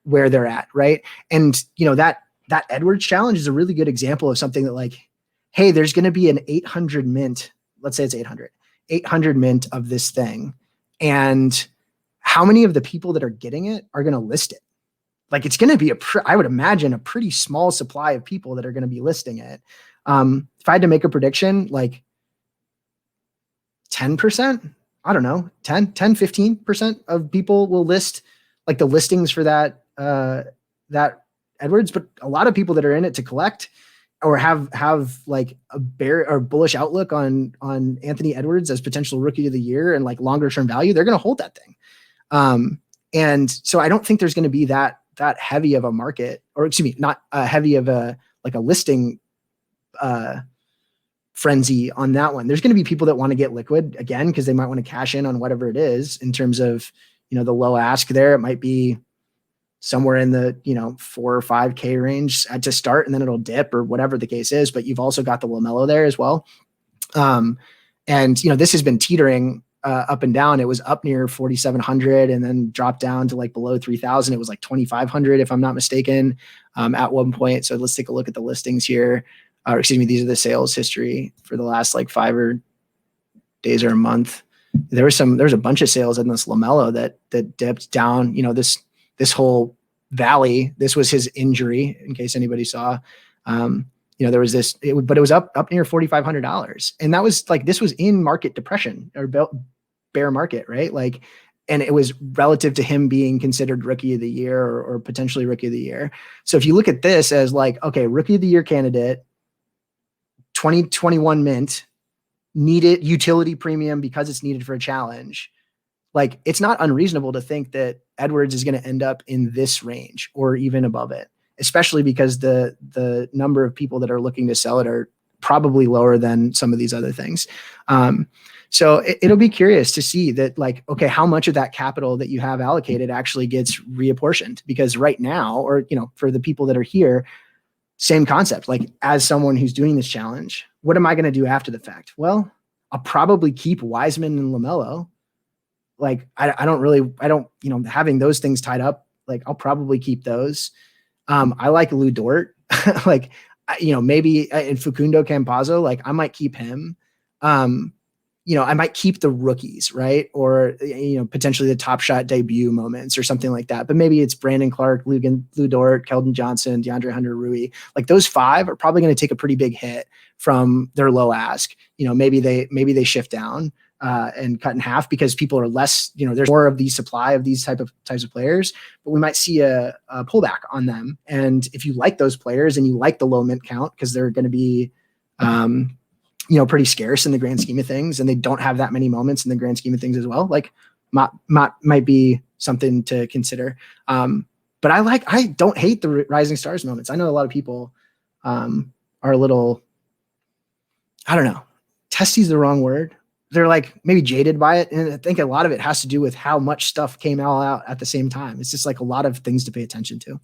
where they're at, right? And that Edwards challenge is a really good example of something that like, hey, there's going to be an 800 mint. Let's say it's 800 mint of this thing. And how many of the people that are getting it are going to list it? Like it's going to be I would imagine a pretty small supply of people that are going to be listing it. If I had to make a prediction, like 10%, I don't know, 15% of people will list like the listings for that Edwards, but a lot of people that are in it to collect or have like a bear or bullish outlook on Anthony Edwards as potential rookie of the year and like longer term value, they're going to hold that thing. And so I don't think there's going to be that heavy of a market, or excuse me, not heavy of a listing frenzy on that one. There's going to be people that want to get liquid again, because they might want to cash in on whatever it is in terms of, the low ask there. It might be somewhere in the, 4 or 5K range to start, and then it'll dip or whatever the case is. But you've also got the LaMelo there as well. And, this has been teetering up and down. It was up near 4,700 and then dropped down to like below 3,000. It was like 2,500, if I'm not mistaken, at one point. So let's take a look at the listings here. These are the sales history for the last like 5 days or a month. There's a bunch of sales in this LaMelo that dipped down, this whole valley. This was his injury, in case anybody saw. There was this, but it was up near $4,500. And that was like, this was in market depression or bear market, right? Like, and it was relative to him being considered rookie of the year or potentially rookie of the year. So if you look at this as like, okay, rookie of the year candidate, 2021 mint, needed utility premium because it's needed for a challenge. Like, it's not unreasonable to think that Edwards is going to end up in this range or even above it, especially because the number of people that are looking to sell it are probably lower than some of these other things. So it'll be curious to see that, like, okay, how much of that capital that you have allocated actually gets reapportioned? Because right now, or, for the people that are here, same concept. Like, as someone who's doing this challenge, what am I going to do after the fact? Well, I'll probably keep Wiseman and LaMelo. Like, I don't, having those things tied up, like, I'll probably keep those. I like Lou Dort, like, maybe in Facundo Campazzo, like, I might keep him. I might keep the rookies, right? Or, potentially the Top Shot debut moments or something like that. But maybe it's Brandon Clark, Lou Dort, Keldon Johnson, DeAndre Hunter-Rui. Like, those 5 are probably going to take a pretty big hit from their low ask. Maybe they shift down and cut in half because people are less, there's more of the supply of these types of players, but we might see a pullback on them. And if you like those players and you like the low mint count, because they're going to be, pretty scarce in the grand scheme of things, and they don't have that many moments in the grand scheme of things as well, like, might be something to consider. But I don't hate the rising stars moments. I know a lot of people are a little, I don't know, testy is the wrong word. They're like maybe jaded by it. And I think a lot of it has to do with how much stuff came out at the same time. It's just like a lot of things to pay attention to.